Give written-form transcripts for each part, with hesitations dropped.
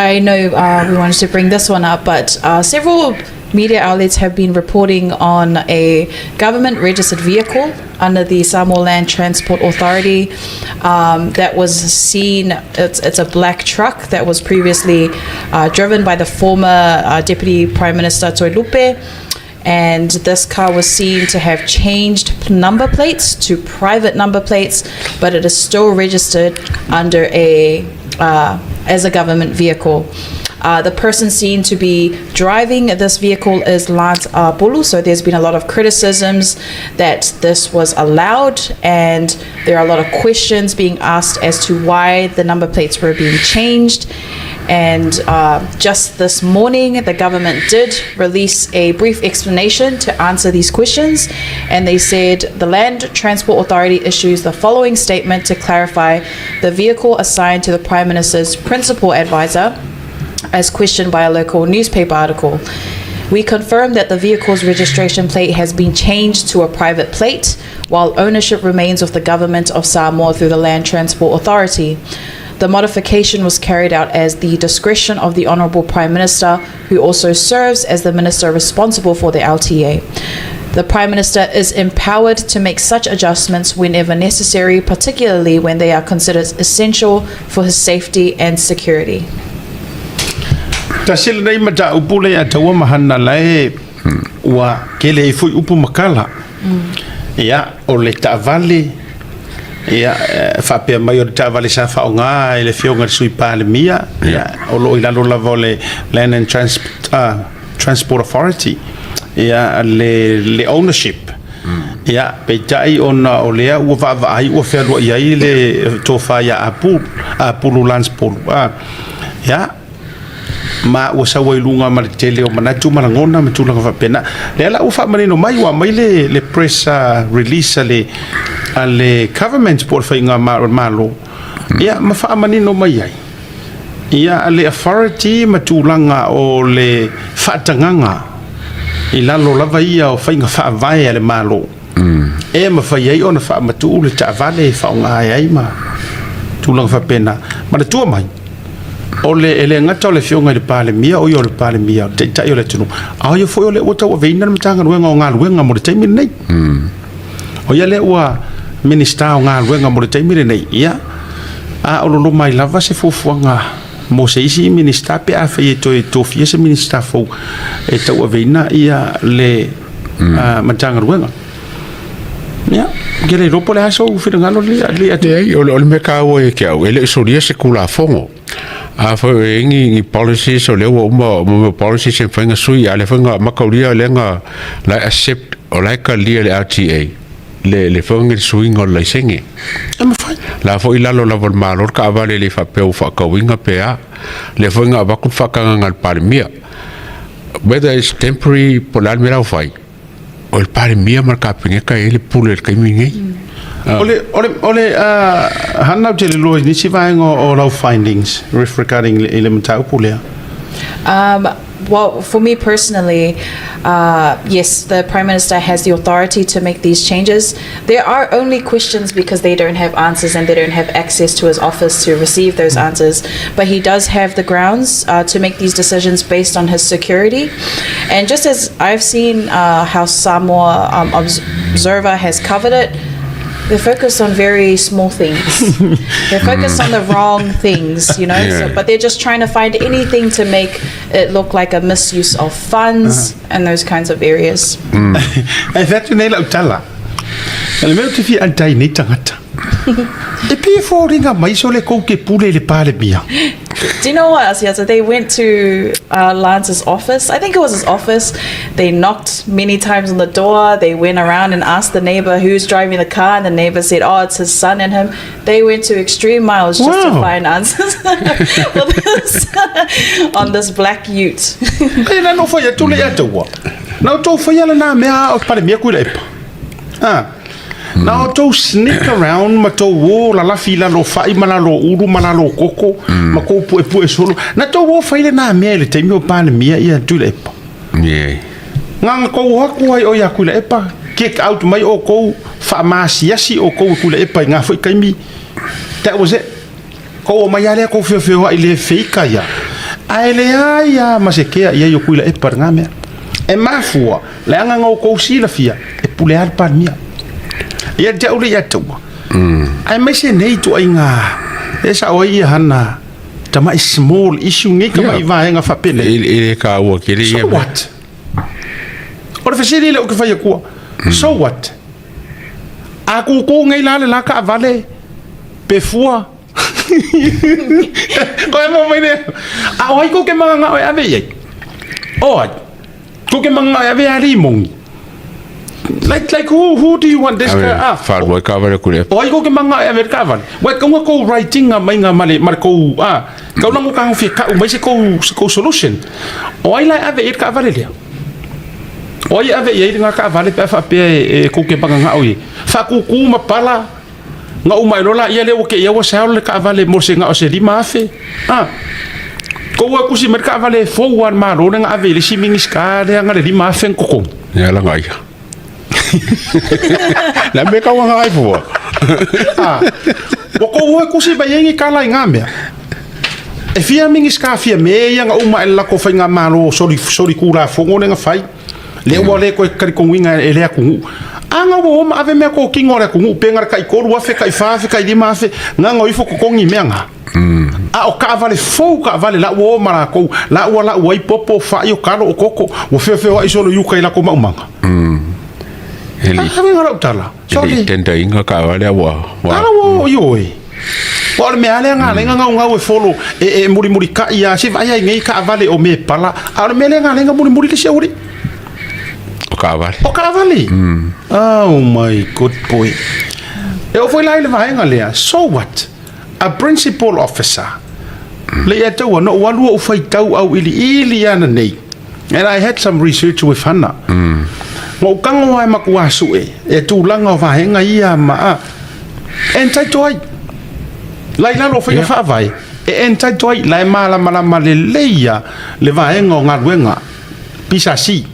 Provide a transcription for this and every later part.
I know we wanted to bring this one up, but several media outlets have been reporting on a government-registered vehicle under the Samoa Land Transport Authority that was seen. It's a black truck that was previously driven by the former Deputy Prime Minister Toi Lupe, and this car was seen to have changed number plates to private number plates, but it is still registered under as a government vehicle. The person seen to be driving this vehicle is Lance Pule, so there's been a lot of criticisms that this was allowed, and there are a lot of questions being asked as to why the number plates were being changed. And just this morning, the government did release a brief explanation to answer these questions, and they said the Land Transport Authority issues the following statement to clarify the vehicle assigned to the Prime Minister's principal advisor, as questioned by a local newspaper article. We confirm that the vehicle's registration plate has been changed to a private plate, while ownership remains with the government of Samoa through the Land Transport Authority. The modification was carried out as the discretion of the Honourable Prime Minister, who also serves as the Minister responsible for the LTA. The Prime Minister is empowered to make such adjustments whenever necessary, particularly when they are considered essential for his safety and security. Tasil nei mata upule atawa mahana lai wa kele foi upu makala ya o le tavali ya fa pe mai o tavali sa fa nga ele fionga sui Palemia ya o lo ilalo la vole Land and Transport Authority ya le ownership ya pe tai ona o le u va ai o fe lo ya ile tofa ya apulu lansport ya ma o sa wailunga ma tele o manatu malangona matula ka pena le la u fa manino mai wa mai le press release ale government por fa inga malo ya ma fa manino mai ai ya ale authority matulanga o le fatanganga ila lo lava ia o fa inga fa vai ale malo e ma fa ia ona fa matu le ta vale fa nga ai ma tulanga fa pena ma le tu mai ole ele ngata ole fionga le Palemia o yo le Palemia ta yo le tunu a yo foi ole o ta veina na tanga no nga luenga mo le taimi nei o ya le wa minister nga luenga mo le taimi nei ia a o lo mai lava se fofuanga mo se isi minister pe a fe to fie se minister fo e ta veina ia le matanga luenga ya gele ropo le aso fi ngalo le ate o le meka o e ke o ele soria se kula fongo a fo ngi policies o le mo policies en fenga sui ale fenga makaulia lenga la accept o la ka lia le RTA le fenga sui ngol la sengi la fo ilalo la vol malo ka vale le fa pe o fa ka winga pe a le fenga ba ku fa ka ngal Palemia whether it's temporary polar mira fai o el Palemia marka pinga ka ele Pule ka mingi ole hanna tele lo ni si vai o lo findings regarding elemental Pule. Well, for me personally, yes, the Prime Minister has the authority to make these changes. There are only questions because they don't have answers and they don't have access to his office to receive those answers. But he does have the grounds to make these decisions based on his security. And just as I've seen how Samoa Observer has covered it, they're focused on very small things. They're focused on the wrong things, you know. Yeah. But they're just trying to find anything to make it look like a misuse of funds and those kinds of areas. E fatu nei lau tala. Ele meu te fi antai nei tangata. E pe fo ringa mai so le kou ke Pule le Palemia. Do you know what, Asiata? They went to Lance's office. I think it was his office. They knocked many times on the door. They went around and asked the neighbor who's driving the car, and the neighbor said, oh, it's his son and him. They went to extreme miles just to find answers for this, on this black ute. E na no foi tu le atua. Na to foi ala na mea o Palemia ku le pa. Now to sneak around ma to wo la fila lo fai ma lo uru ma lo koko ma ko pu solo na to wo fai le na me le te mi o Palemia ia tu le pa nga ko wa ko ai o ya ku le pa kick out mai o ko fa ma si o ko ku le pa nga foi kai mi that was it ko mai ale ko fe ile fake ya ai le ia ma se kea ia yo kuila e parnga me e mafua le anga ngau ko sila fia e Pule al Palemia ia te ule ia tu ai mai se nei tu ai nga e sa o ia hana tama small issue ngi ka mai va nga fa pele ile ka o ke le so what o le fasili le o ke fa ku so what a ku ngai la ka vale pe fua ko mo mai ne a oi ko ke manga o ave ye o ko ke manga ave ari mong like who do you want this guy far boy ka vale ku le oi ko ke manga ave ka vale wa ko writing mai nga male mar ko ka lang ko fi ka mai se ko solution oi la ave it ka vale le oi ave ye nga ka vale pa pe ko ke manga oi fa ku ma pala nga umai lola ia le o ke ia wa sa le ka vale mo se nga o se lima afe ko wa ku si mer ka vale fo wan ma ro nga ave le si mingi ska le nga le lima afe ko ya la ngai la me ka wa ngai fo ko wa ku si ba yengi kala ngame e fia mingi ska fia me ia nga umai la ko fa nga ma ro sorry kula fo nga fai le wa le ko ka ko winga e le ku anga wo ma ave me ko kingora ku pengar kai ko wa fe kai fa fe kai lima fe nga ngo ifo ko ngi menga a o ka vale fo ka vale la wo mara ko la wa popo fa yo kalo o koko wo fe wa iso lo yu kai la ko ma manga ele ha me ngara utala sorry tenta inga ka vale wa wo yo Por me ale nga nga we follow e muri ka ia si vai ngai ka vale o me pala ar me nga muri le seuri o ka vale oh my good boy e o foi lai le vai nga le so what a principal officer le ia tau no walu o fai tau au ili ana nei and I had some research with Hannah mo kango ai makuasu e tu langa vai nga ia ma entai toi lai la lo fai fa vai e entai toi lai mala le leia le vai nga nga wenga pisa si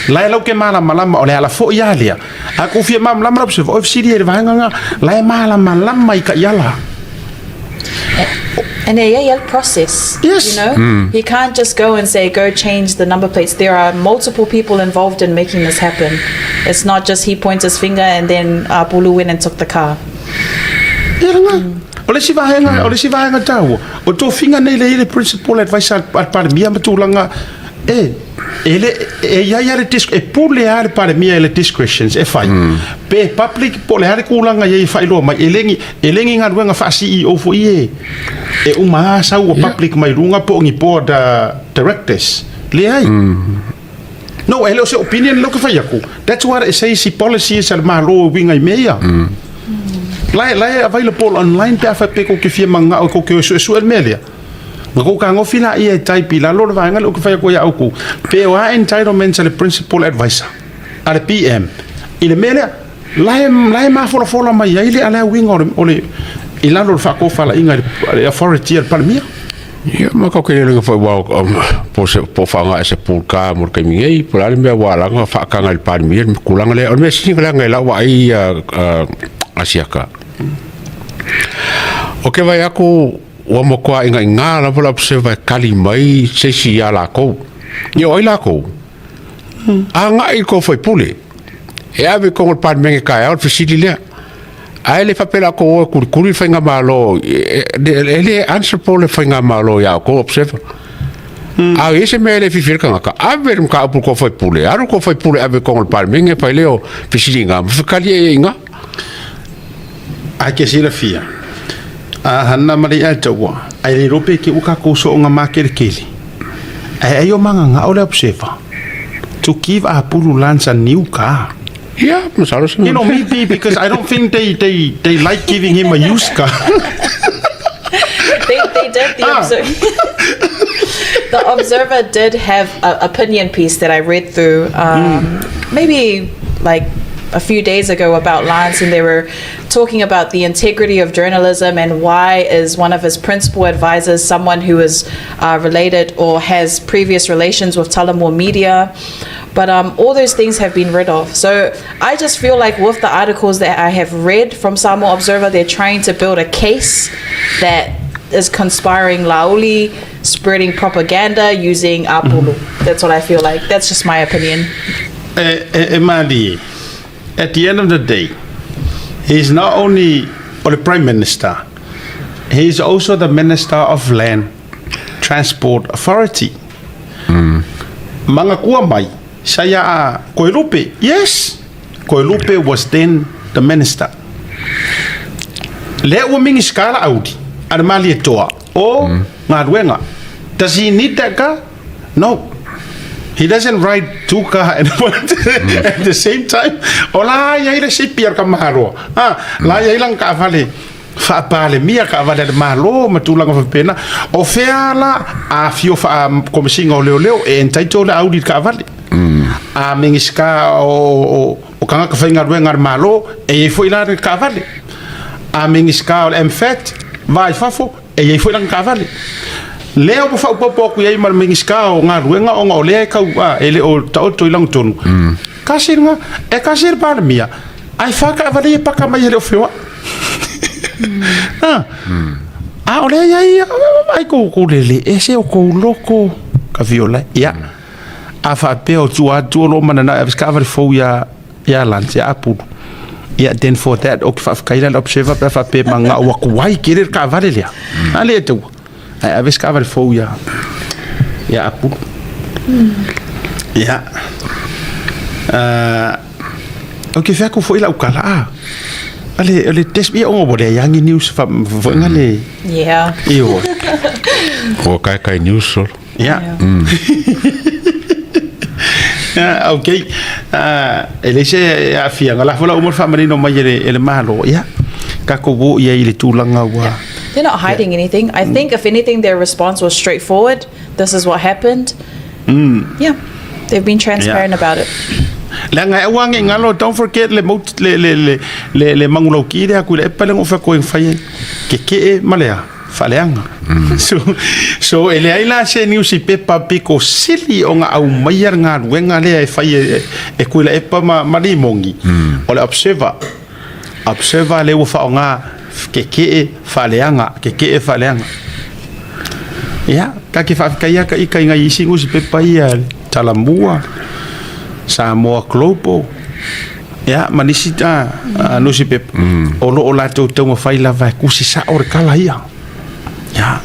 lai lo ke mala o le ala fo ia lia a ku fia mam lam rap se fo fcd e vai nga lai mala mai ka yala and a yell process, yes. You know, he can't just go and say go change the number plates. There are multiple people involved in making this happen. It's not just he points his finger and then Pule went and took the car. O le si vahenga tau o to finga nei le principal advisor at Palemia matulanga ia le disc e Pule ale Palemia le discretions e fai pe public pole ale kulanga ia fai lo mai elengi nga ruanga fa CEO fo ie e uma sa o public mai runga po ngi board directors le ai no ele o se opinion lo que fai aku that's what it says policy is al malo winga meia lai available online pe fa pe ko ke fia manga o ko ke so media nga ko ka ngofila ia tai pila lo va nga lo ke fa ko ya ku pe wa entitlement le principal advisor al PM ile media lai ma fola mai ile ala winga ole ila lo fa ko fala inga le authority al Palemia ya ma ko ke le fa wa po fa nga se pulka mo ke mi por ale me wa la nga fa ka ngal Palemia kulanga le me singa nga la wa ai asiaka o vai aku o mo kwa inga la vola se vai kali mai se si ala ko yo ai la ko anga i ko foi Pule e ave ko o Palemia ka al fisili le ai le papela ko kuri fenga malo ele answer pole fenga malo ya ko observe a ese me le fifir ka ave ka ko foi Pule aru ko foi Pule ave ko o Palemia pa leo fisili nga fikali inga a ke sila fia a hanna mari a tawa ai le rope ke uka ko so nga makerkeli ai ayo manga nga ole observe to give a Pulu lands a new car. Yeah, you know, maybe because I don't think they like giving him a used car. They did the Observer did have an opinion piece that I read through maybe like a few days ago about Lance, and they were talking about the integrity of journalism and why is one of his principal advisors someone who is related or has previous relations with Talamore media. But all those things have been rid of. So I just feel like with the articles that I have read from Samoa Observer, they're trying to build a case that is conspiring Lauli spreading propaganda using Pule. That's what I feel like. That's just my opinion. Mali, at the end of the day, he's not only the Prime Minister, he's also the Minister of Land Transport Authority. Mga kua mai, saya Kuu Lupe. Yes, Kuu Lupe was then the minister. Le ua mingi skala audi, ada mali toa. Ngā ruenga. Does he need that car? No. He doesn't ride two cars at the same time. O la ia ira si piar ka maharo. La ia ilang ka vale. Fa Palemia ka vale de malo matulanga fa pena. O fea la a fio fa komisinga o leo e entaito le audi ka vale. A mingiska o kanga ka fainga ruenga malo e foi la ka vale. A mingiska o MFET vai fafo e foi la ka vale. Leo po fa popo ku yai mal mingiska o nga ruenga o nga le ka ele o tau to ilang tonu. Kasir nga e kasir Palemia. Ai fa ka vale pa ka mai le ofewa. Ole yai ai ko lele e se o ko loko ka viola ya. A fa pe o tua lo mana na ska vale fo ya lanche a pu. Yeah, then for that ook fa kaila observer fa pe manga wa kwai kirir ka vale le. Ale tu. Ai ves ka vale fo ya a pu. Ja. Okay, fa ko fo ila ukala. Ale desbi o bo le yangi news fa ngale. Yeah. Io. O kai news so. Ja. Okay. Ele se afia ngala fola umur family no mai ele malo ya. Ka ko bo ia ile tulanga wa. They're not hiding anything. I think if anything their response was straightforward. This is what happened. Yeah. They've been transparent about it. La ngai wangi ngalo don't forget le mangulo ki le ku le pele ngo fa ko fai ke malea faleanga. So ele ai la se news pepa piko sili o nga au maiar nga wenga le fai e ku le pa mali mongi. O le observer le wo fa nga ke faleanga ke faleanga. Ya, ka ke fa ka ia ka ngai singu si pepa ia talamua. Samoa Global. Ya, manisita no si pep. O la tau fai la vai kusi sa or kala ia. Ya.